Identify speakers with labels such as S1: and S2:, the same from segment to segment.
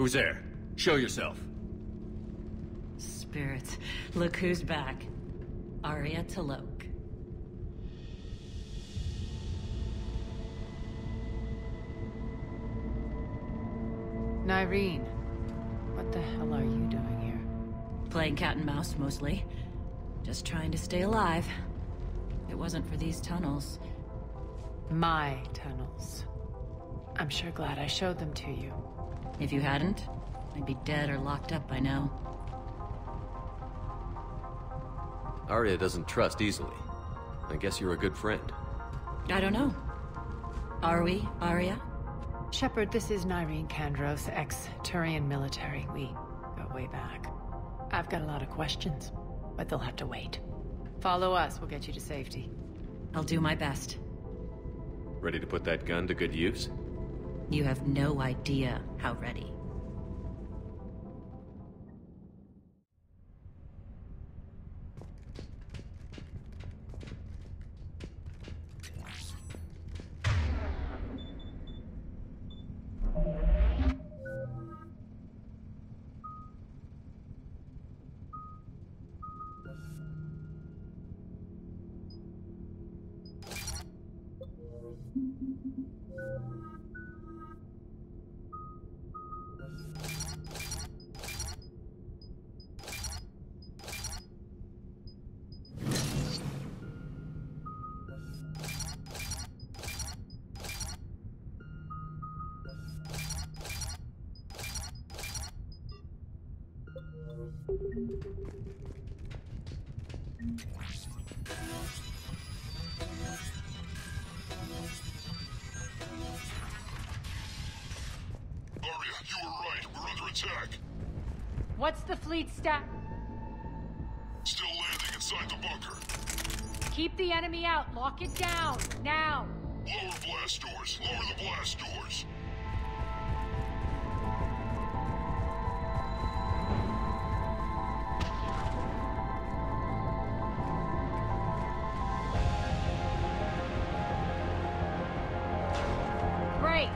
S1: Who's there? Show yourself.
S2: Spirits, look who's back. Arya Talok.
S3: Nyreen, what the hell are you doing here?
S2: Playing cat and mouse, mostly. Just trying to stay alive. If it wasn't for these tunnels.
S3: My tunnels. I'm sure glad I showed them to you.
S2: If you hadn't, I'd be dead or locked up by now.
S1: Arya doesn't trust easily. I guess you're a good friend.
S2: I don't know. Are we, Arya?
S3: Shepard, this is Nyreen Kandros, ex-Turian military. We go way back. I've got a lot of questions, but they'll have to wait. Follow us, we'll get you to safety.
S2: I'll do my best.
S1: Ready to put that gun to good use?
S2: You have no idea how ready.
S3: What's the fleet stat?
S4: Still landing inside the bunker.
S3: Keep the enemy out. Lock it down. Now.
S4: Lower blast doors. Lower the blast doors.
S3: Great.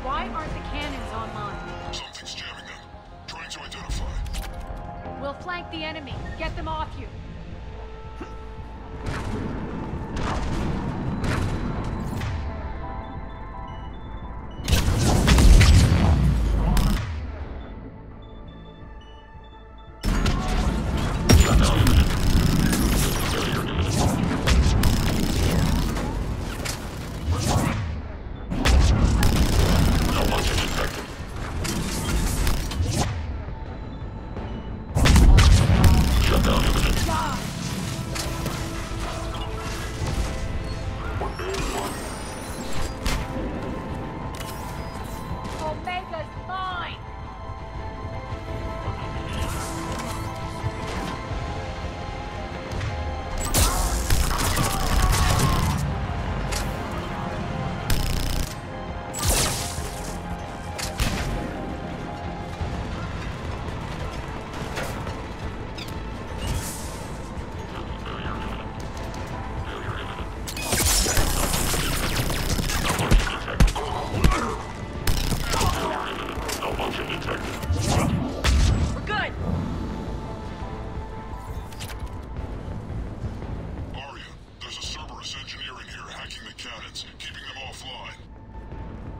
S3: Why aren't the cannons online?
S4: Something's jamming them. Trying to identify.
S3: We'll flank the enemy. Get them off you.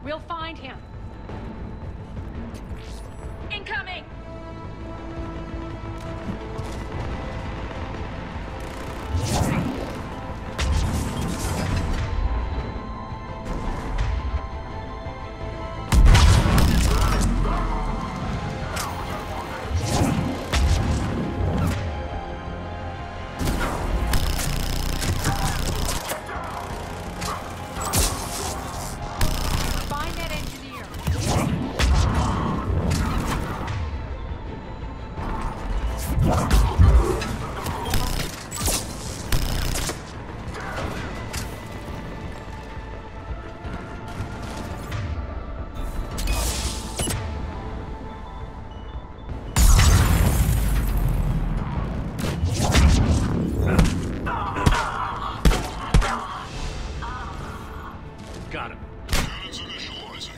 S3: We'll find him. Incoming!
S4: Got him. Cannons initializing.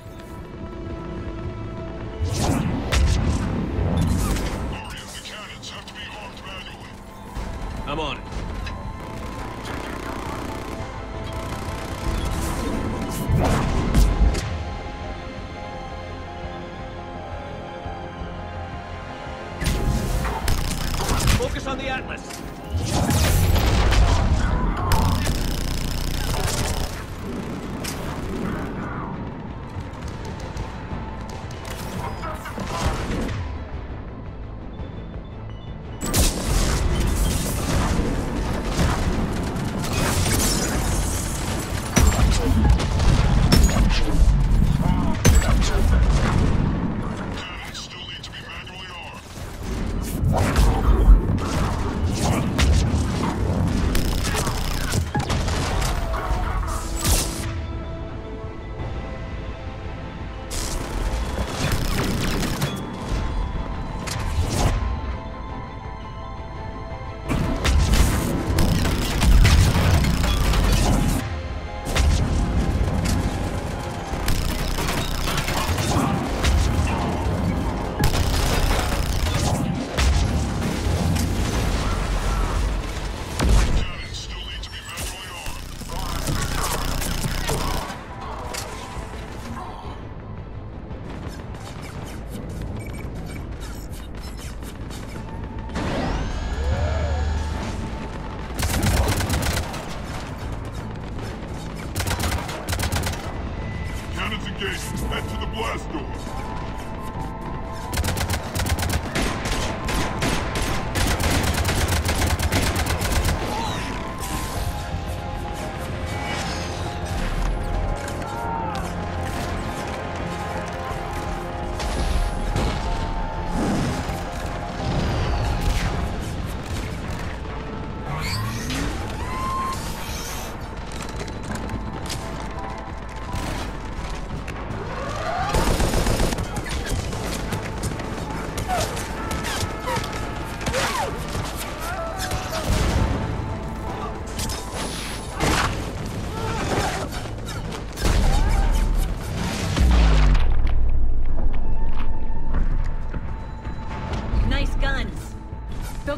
S4: Cannons engaged. Head to the blast door.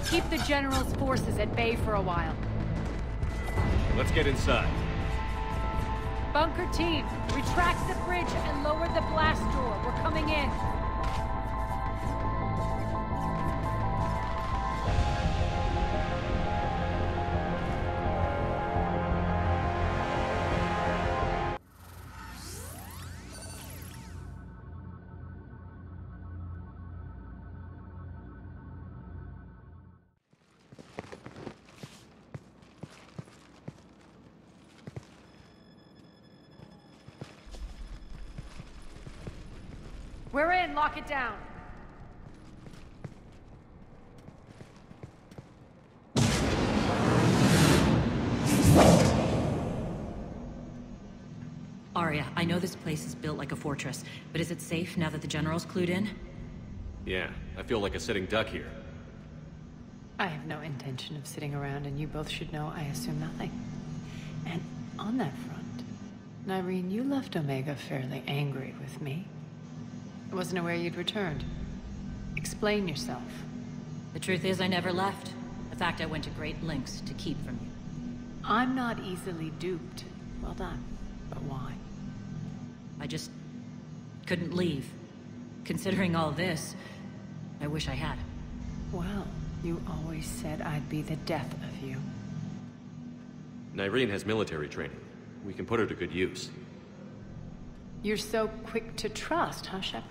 S3: Keep the General's forces at bay for a while.
S5: Let's get inside.
S3: Bunker team, retract the bridge and lower the blast door. We're coming in. We're in, lock it down.
S2: Arya, I know this place is built like a fortress, but is it safe now that the General's clued in?
S1: Yeah, I feel like a sitting duck here.
S3: I have no intention of sitting around, and you both should know I assume nothing. And on that front, Nyreen, you left Omega fairly angry with me. I wasn't aware you'd returned. Explain yourself.
S2: The truth is I never left. In fact, I went to great lengths to keep from you.
S3: I'm not easily duped. Well done. But why?
S2: I just couldn't leave. Considering all this, I wish I had.
S3: Well, you always said I'd be the death of you.
S1: Nyreen has military training. We can put her to good use.
S3: You're so quick to trust, huh, Shepard?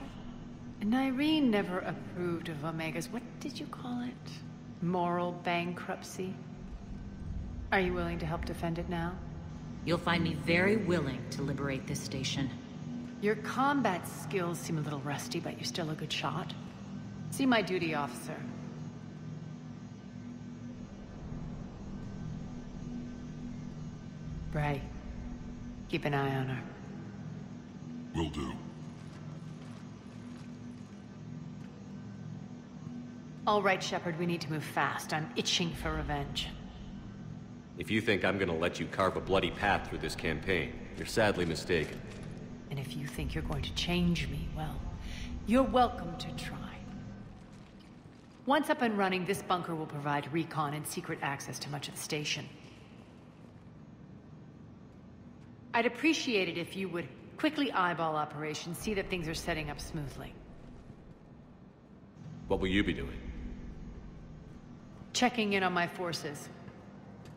S3: Nyreen never approved of Omega's, what did you call it? Moral bankruptcy? Are you willing to help defend it now?
S2: You'll find me very willing to liberate this station.
S3: Your combat skills seem a little rusty, but you're still a good shot. See my duty officer. Bray, keep an eye on her.
S4: Will do.
S3: All right, Shepard, we need to move fast. I'm itching for revenge.
S1: If you think I'm gonna let you carve a bloody path through this campaign, you're sadly mistaken.
S3: And if you think you're going to change me, well, you're welcome to try. Once up and running, this bunker will provide recon and secret access to much of the station. I'd appreciate it if you would quickly eyeball operations, see that things are setting up smoothly.
S1: What will you be doing?
S3: Checking in on my forces.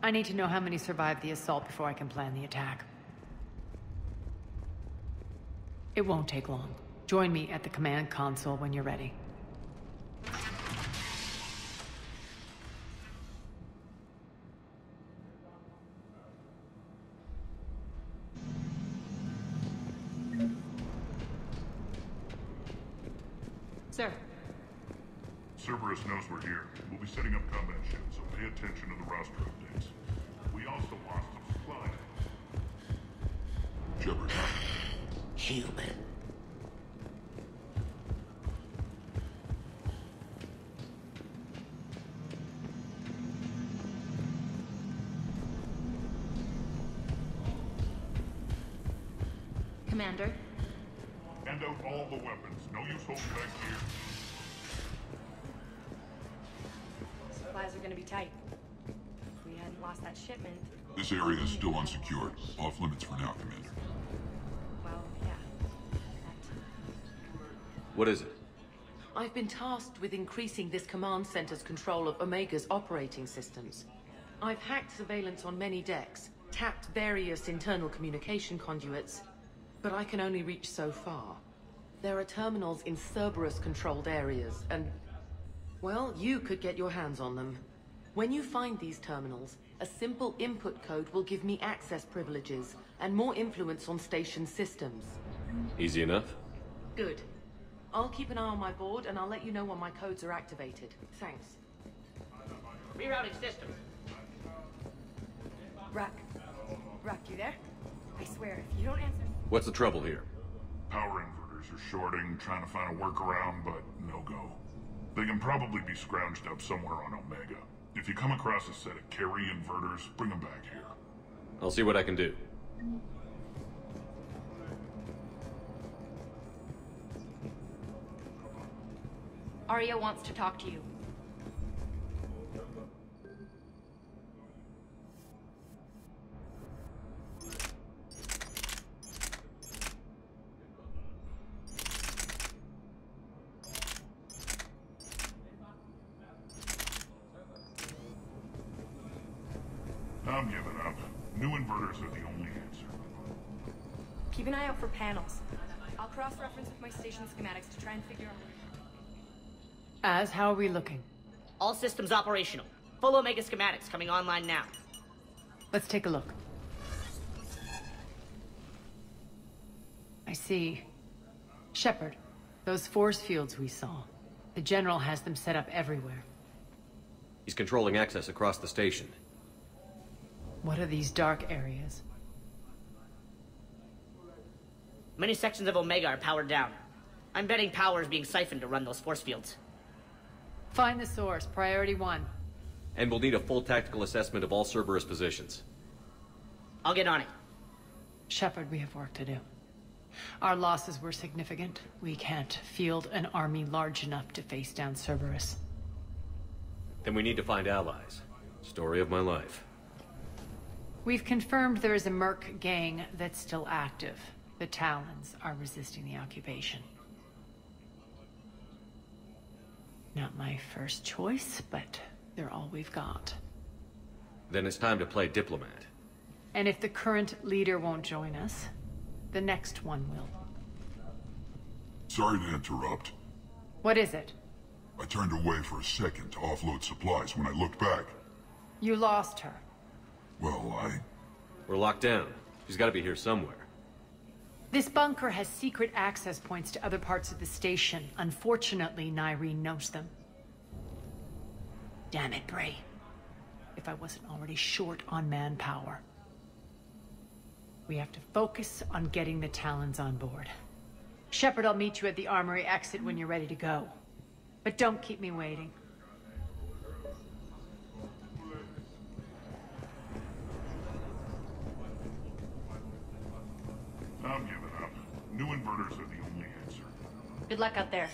S3: I need to know how many survived the assault before I can plan the attack. It won't take long. Join me at the command console when you're ready. Sir.
S4: Cerberus knows we're here. We'll be setting up combat ships, so pay attention to the roster updates. We also lost some supply. Shepard.
S6: Human.
S2: Commander?
S4: Hand out all the weapons. No use holding back here.
S7: Supplies are gonna be tight. If we hadn't lost that shipment...
S4: This area is still unsecured. Off limits for now, Commander.
S7: Well, yeah.
S1: What is it?
S6: I've been tasked with increasing this command center's control of Omega's operating systems. I've hacked surveillance on many decks, tapped various internal communication conduits, but I can only reach so far. There are terminals in Cerberus-controlled areas, and... well, you could get your hands on them. When you find these terminals, a simple input code will give me access privileges and more influence on station systems.
S1: Easy enough?
S6: Good. I'll keep an eye on my board, and I'll let you know when my codes are activated. Thanks.
S8: Rerouting systems.
S7: Ruck, you there? I swear, if you don't answer...
S1: What's the trouble here?
S4: Power inverters are shorting, trying to find a workaround, but no go. They can probably be scrounged up somewhere on Omega. If you come across a set of carry inverters, bring them back here.
S1: I'll see what I can do.
S7: Arya wants to talk to you.
S4: I'm giving up. New inverters are the only answer.
S7: Keep an eye out for panels. I'll cross-reference with my station schematics to try and figure out...
S3: How are we looking?
S8: All systems operational. Full Omega schematics coming online now.
S3: Let's take a look. I see. Shepard, those force fields we saw. The General has them set up everywhere.
S1: He's controlling access across the station.
S3: What are these dark areas?
S8: Many sections of Omega are powered down. I'm betting power is being siphoned to run those force fields.
S3: Find the source, priority 1.
S1: And we'll need a full tactical assessment of all Cerberus positions.
S8: I'll get on it.
S3: Shepard, we have work to do. Our losses were significant. We can't field an army large enough to face down Cerberus.
S1: Then we need to find allies. Story of my life.
S3: We've confirmed there is a Merc gang that's still active. The Talons are resisting the occupation. Not my first choice, but they're all we've got.
S1: Then it's time to play diplomat.
S3: And if the current leader won't join us, the next one will.
S4: Sorry to interrupt.
S3: What is it?
S4: I turned away for a second to offload supplies. When I looked back...
S3: You lost her.
S4: well,
S1: We're locked down. She's got to be here somewhere.
S3: This bunker has secret access points to other parts of the station. Unfortunately, Nyreen knows them. Damn it, Bray. If I wasn't already short on manpower. We have to focus on getting the Talons on board. Shepard, I'll meet you at the armory exit when you're ready to go. But don't keep me waiting.
S4: I'm giving up. New inverters are the only answer.
S7: Good luck out there.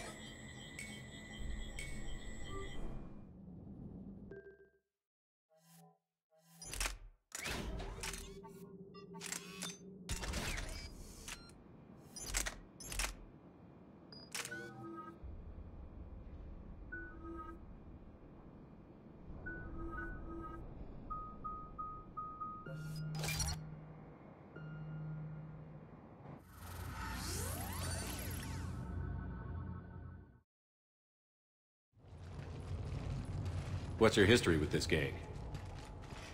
S1: What's your history with this gang?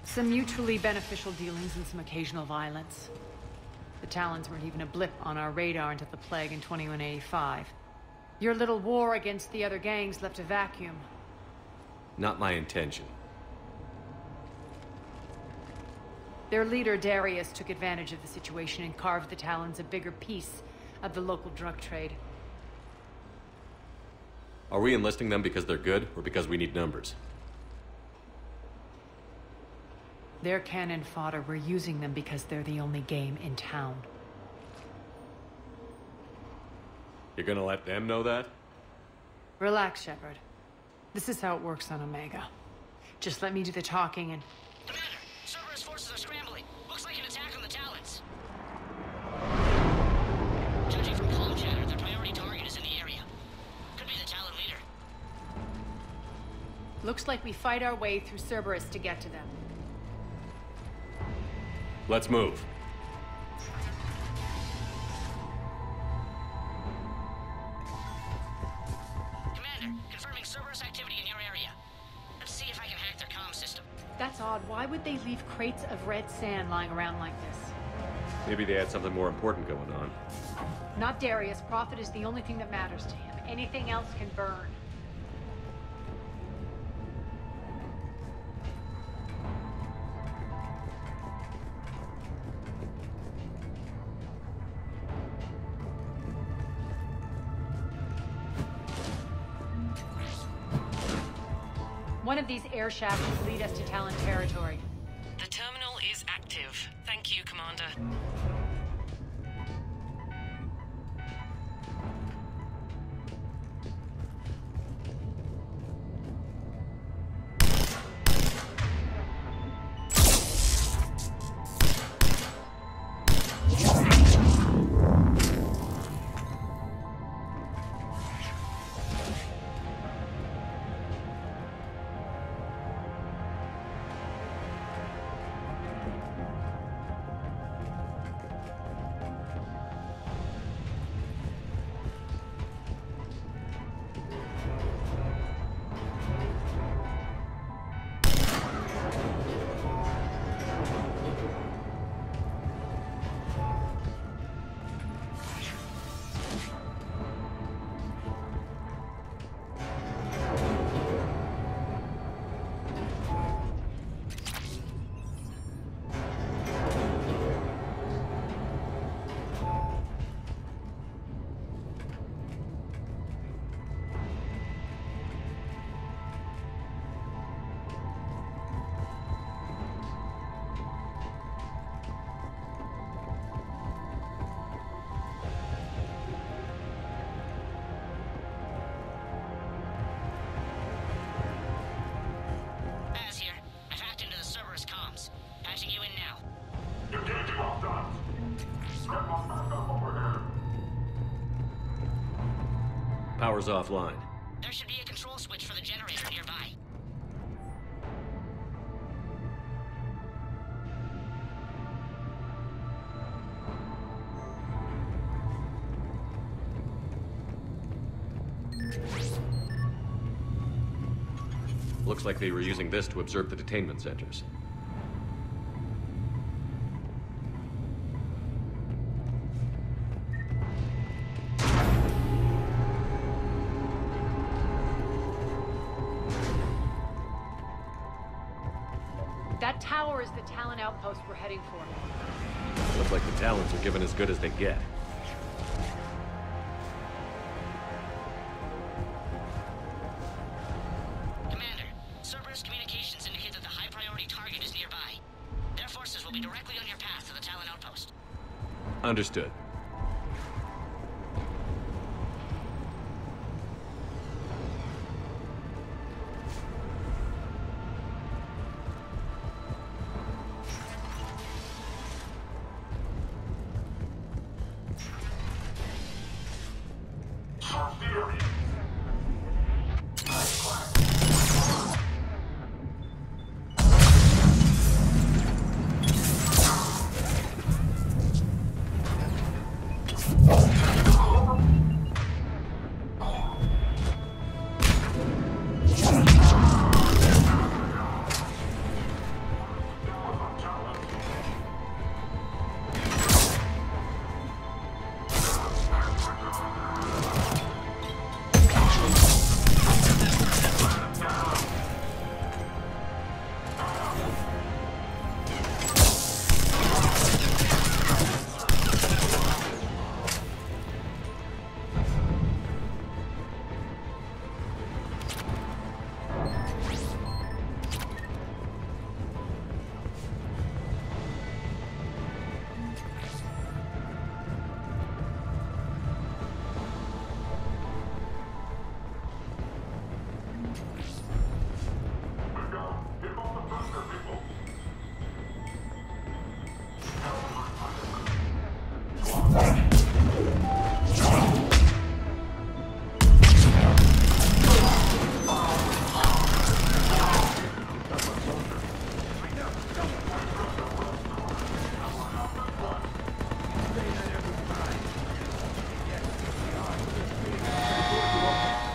S3: Some mutually beneficial dealings and some occasional violence. The Talons weren't even a blip on our radar until the plague in 2185. Your little war against the other gangs left a vacuum.
S1: Not my intention.
S3: Their leader, Darius, took advantage of the situation and carved the Talons a bigger piece of the local drug trade.
S1: Are we enlisting them because they're good, or because we need numbers?
S3: They're cannon fodder. We're using them because they're the only game in town.
S1: You're gonna let them know that?
S3: Relax, Shepard. This is how it works on Omega. Just let me do the talking and...
S8: Commander, Cerberus forces are scrambling. Looks like an attack on the Talons. Judging from comm chatter, their priority target is in the area. Could be the Talon leader.
S3: Looks like we fight our way through Cerberus to get to them.
S1: Let's move.
S8: confirming Cerberus activity in your area. Let's see if I can hack their comm system.
S3: That's odd. Why would they leave crates of red sand lying around like this?
S1: Maybe they had something more important going on.
S3: Not Darius. Profit is the only thing that matters to him. Anything else can burn. One of these air shafts would lead us to Talon territory.
S6: The terminal is active. Thank you, Commander.
S1: Power's offline.
S8: There should be a control switch for the generator nearby.
S1: Looks like they were using this to observe the detainment centers.
S3: That tower is the Talon outpost we're heading for.
S1: Looks like the Talons are given as good as they get.
S8: Commander, Cerberus communications indicate that the high-priority target is nearby. Their forces will be directly on your path to the Talon outpost.
S1: Understood.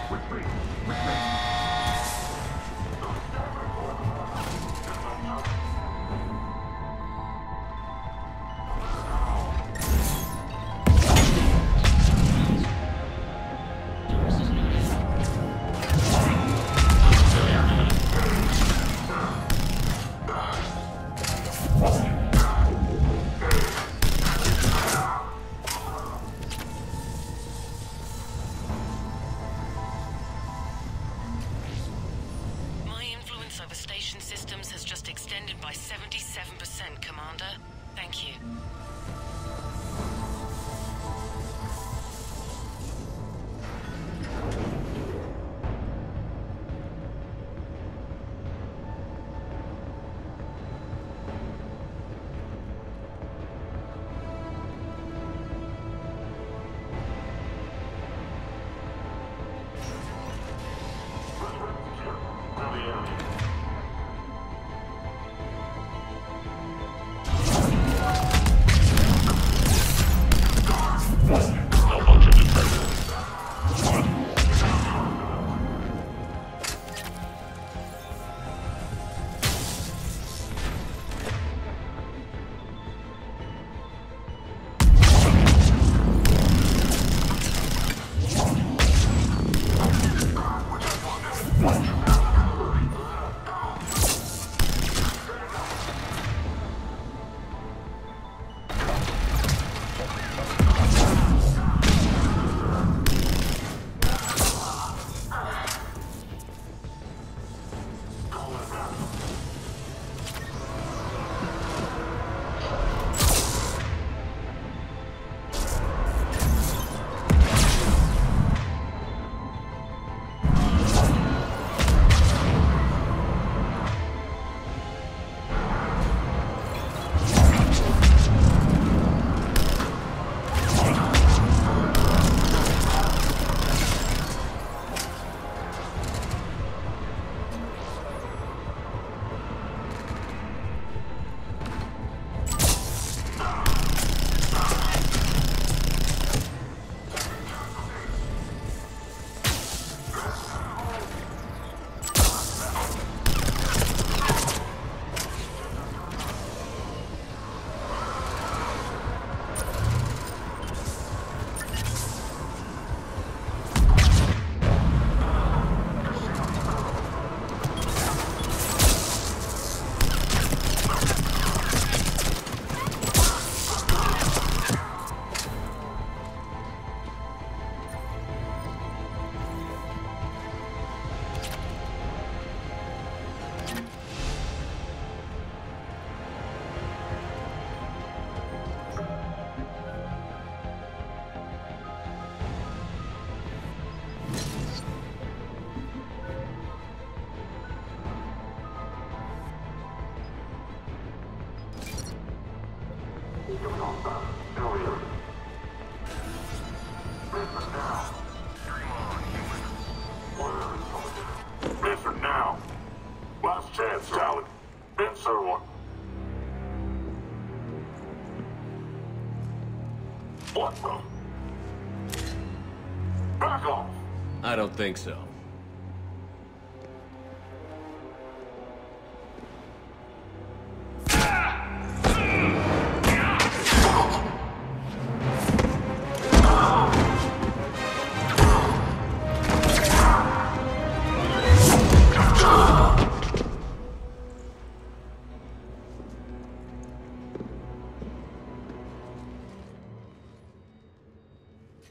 S4: Retreat! What the? Back off!
S1: I don't think so.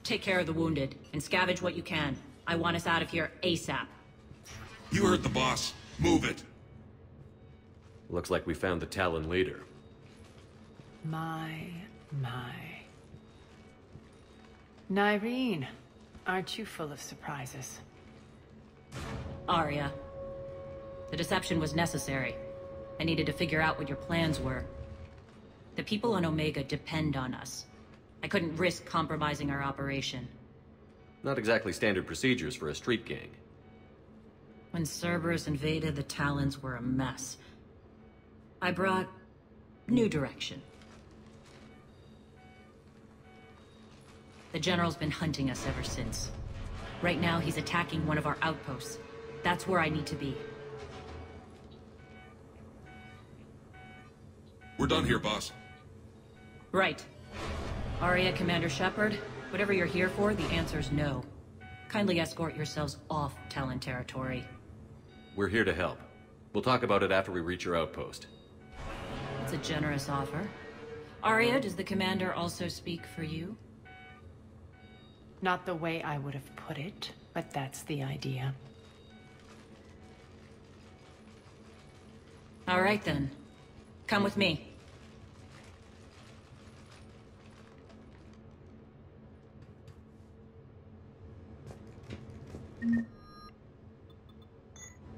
S2: Take care of the wounded, and scavenge what you can. I want us out of here ASAP.
S9: You heard the boss. Move it.
S1: Looks like we found the Talon leader.
S3: My. Nyreen, aren't you full of surprises?
S2: Arya. The deception was necessary. I needed to figure out what your plans were. The people on Omega depend on us. I couldn't risk compromising our operation.
S1: Not exactly standard procedures for a street gang.
S2: When Cerberus invaded, the Talons were a mess. I brought new direction. The General's been hunting us ever since. Right now, he's attacking one of our outposts. That's where I need to be.
S9: We're done here, boss.
S2: Right. Arya, Commander Shepard, whatever you're here for, the answer's no. Kindly escort yourselves off Talon territory.
S1: We're here to help. We'll talk about it after we reach your outpost.
S2: It's a generous offer. Arya, does the Commander also speak for you?
S3: Not the way I would have put it, but that's the idea.
S2: All right then. Come with me.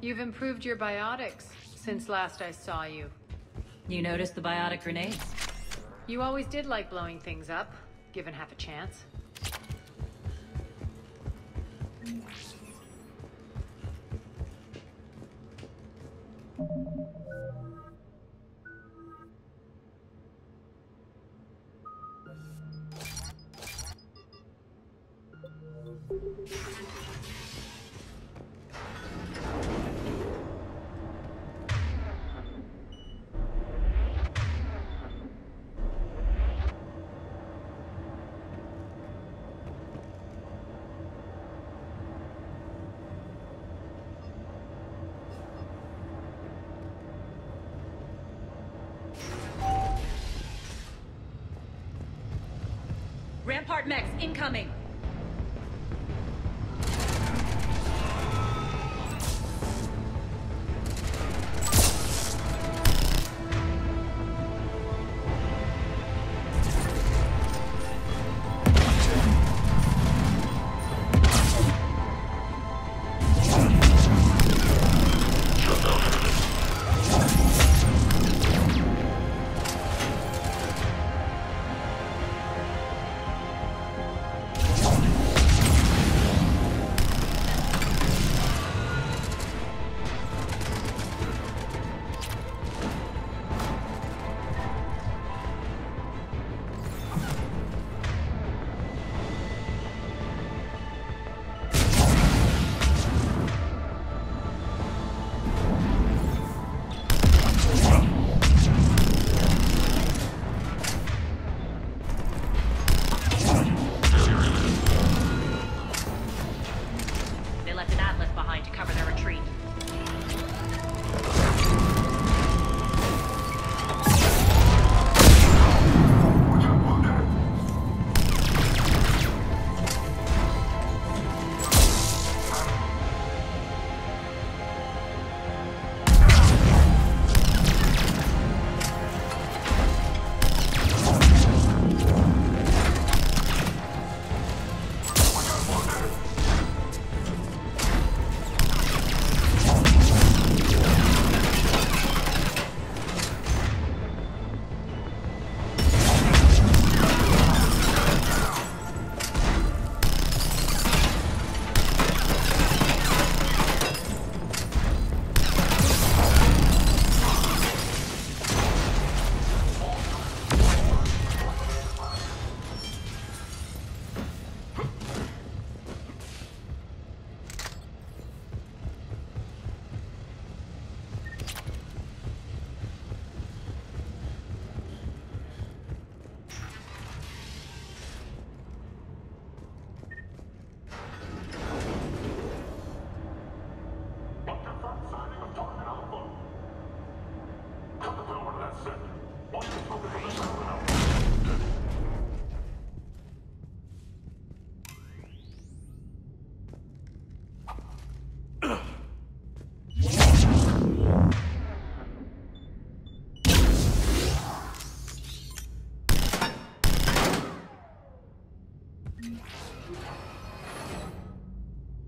S3: You've improved your biotics since last I saw you.
S2: You noticed the biotic grenades?
S3: You always did like blowing things up, given half a chance.
S2: Rampart mechs incoming!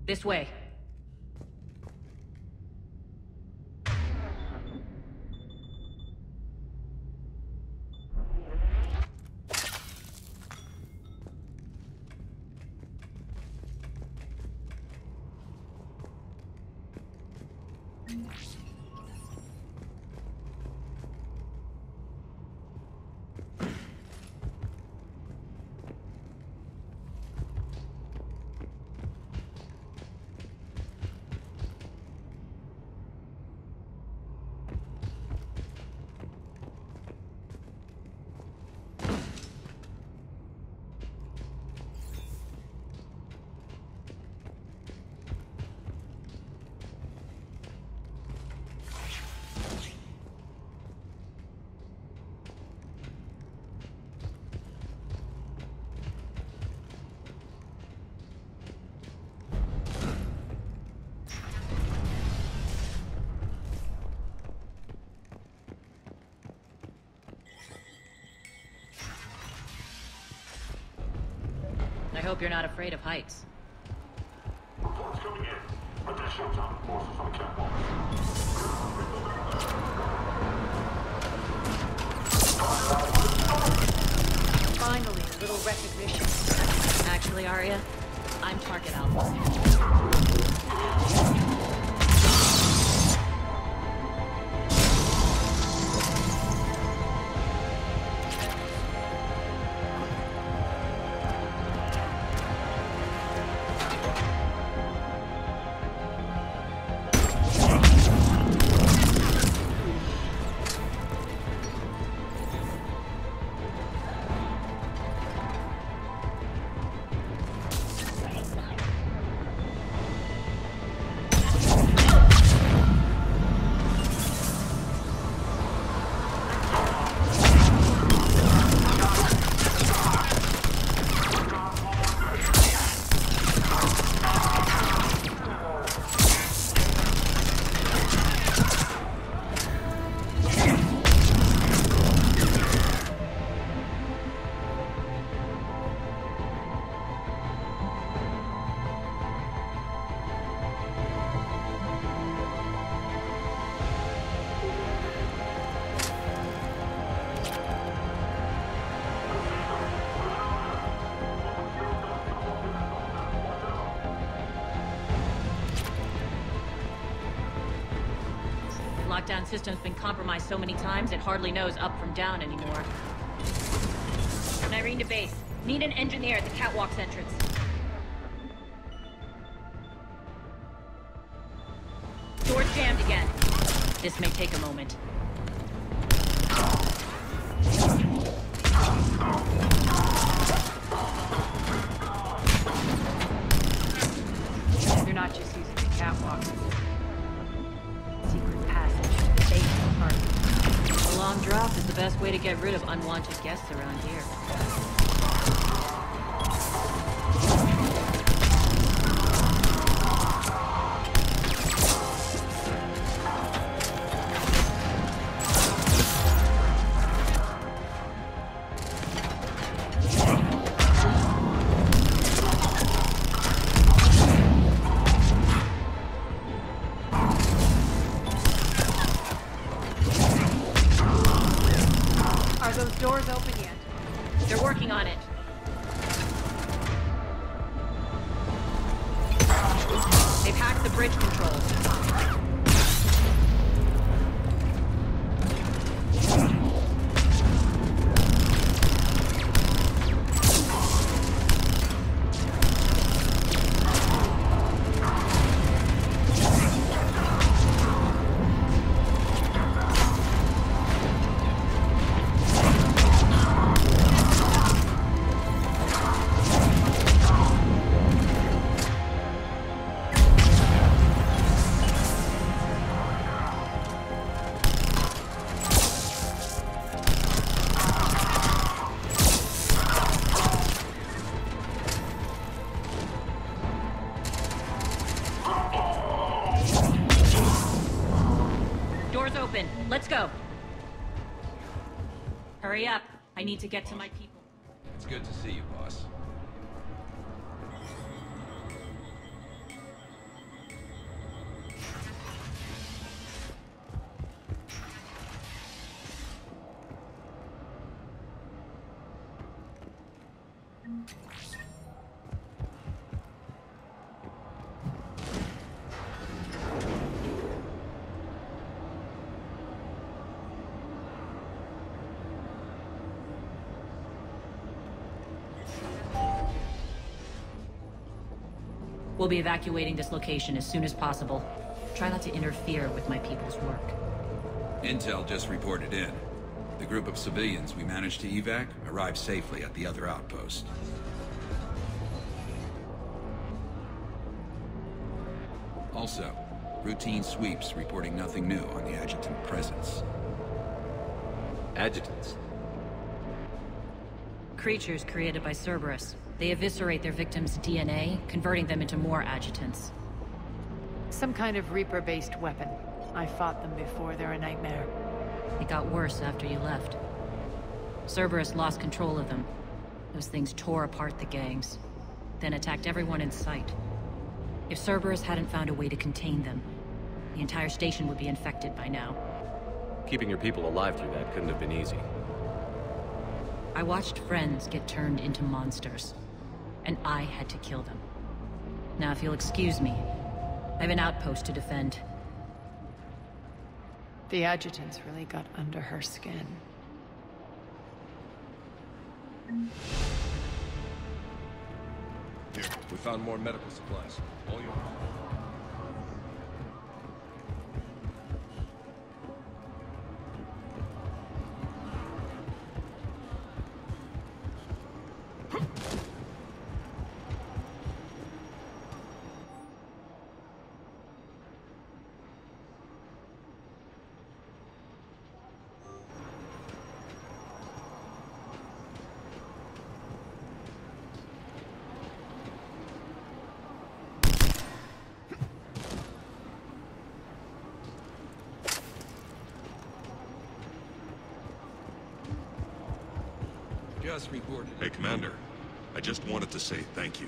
S2: This way. I hope you're not afraid of heights.
S4: Reports coming in. Additional time forces on catwalk.
S2: Finally, a little recognition. Actually, Arya, I'm target alpha. Lockdown system's been compromised so many times it hardly knows up from down anymore. Irene to base. Need an engineer at the catwalk's entrance. Door's jammed again. This may take a moment.
S3: You're not just using the catwalk. Secret passage, safe apartment.
S2: A long drop is the best way to get rid of unwanted guests around here.
S3: Doors open yet?
S2: They're working on it. They've hacked the bridge controls. Open. Let's go. Hurry up. I need to get to my people.
S10: It's good to see you, boss.
S2: We'll be evacuating this location as soon as possible. Try not to interfere with my people's work.
S9: Intel just reported in. The group of civilians we managed to evac arrived safely at the other outpost. Also, routine sweeps reporting nothing new on the adjutant presence.
S1: Adjutants?
S2: Creatures created by Cerberus. They eviscerate their victims' DNA, converting them into more adjutants.
S3: Some kind of Reaper-based weapon. I fought them before, they're a nightmare.
S2: It got worse after you left. Cerberus lost control of them. Those things tore apart the gangs, then attacked everyone in sight. If Cerberus hadn't found a way to contain them, the entire station would be infected by now.
S1: Keeping your people alive through that couldn't have been easy.
S2: I watched friends get turned into monsters, and I had to kill them. Now, if you'll excuse me, I have an outpost to defend.
S3: The adjutants really got under her skin.
S5: Here, we found more medical supplies. All yours. Just reported.
S9: Hey, Commander. I just wanted to say thank you.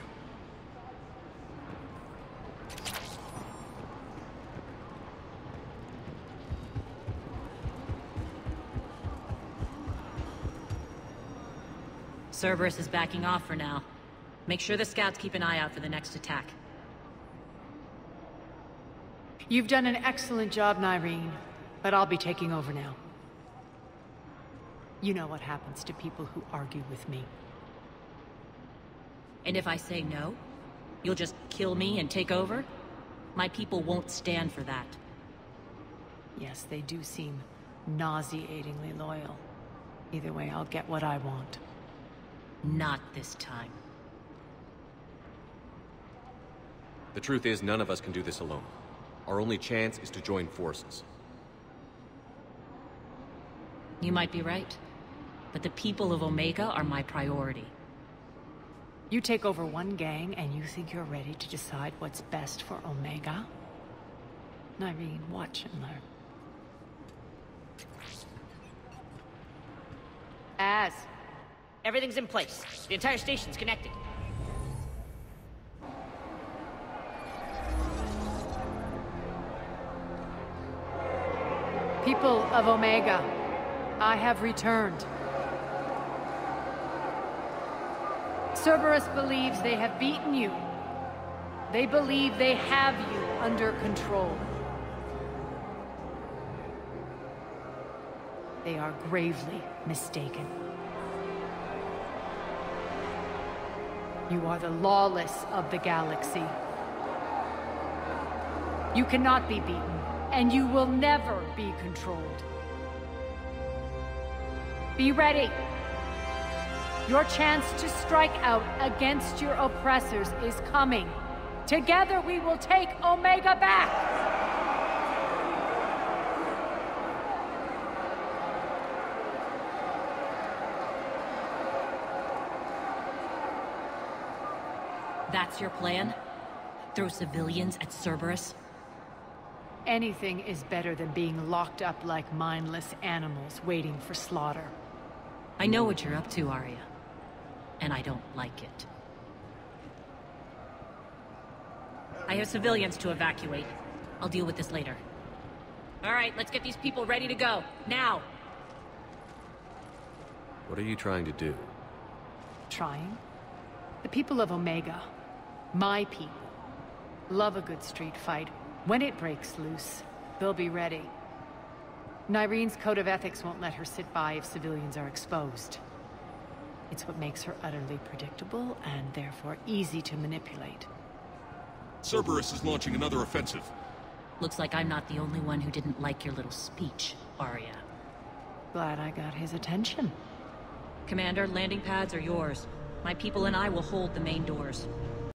S2: Cerberus is backing off for now. Make sure the scouts keep an eye out for the next attack.
S3: You've done an excellent job, Nyreen, but I'll be taking over now. You know what happens to people who argue with me.
S2: And if I say no, you'll just kill me and take over? My people won't stand for that.
S3: Yes, they do seem nauseatingly loyal. Either way, I'll get what I want.
S2: Not this time.
S1: The truth is, none of us can do this alone. Our only chance is to join forces.
S2: You might be right. But the people of Omega are my priority.
S3: You take over one gang and you think you're ready to decide what's best for Omega? Nyreen, watch and learn.
S8: Everything's in place. The entire station's connected.
S3: People of Omega, I have returned. Cerberus believes they have beaten you. They believe they have you under control. They are gravely mistaken. You are the lawless of the galaxy. You cannot be beaten, and you will never be controlled. Be ready. Your chance to strike out against your oppressors is coming. Together we will take Omega back!
S2: That's your plan? Throw civilians at Cerberus?
S3: Anything is better than being locked up like mindless animals waiting for slaughter.
S2: I know what you're up to, Arya. And I don't like it. I have civilians to evacuate. I'll deal with this later. All right, let's get these people ready to go. Now!
S1: What are you trying to do?
S3: Trying? The people of Omega, my people, love a good street fight. When it breaks loose, they'll be ready. Nyrene's code of ethics won't let her sit by if civilians are exposed. It's what makes her utterly predictable and therefore easy to manipulate.
S5: Cerberus is launching another offensive.
S2: Looks like I'm not the only one who didn't like your little speech, Arya.
S3: Glad I got his attention.
S2: Commander, landing pads are yours. My people and I will hold the main doors.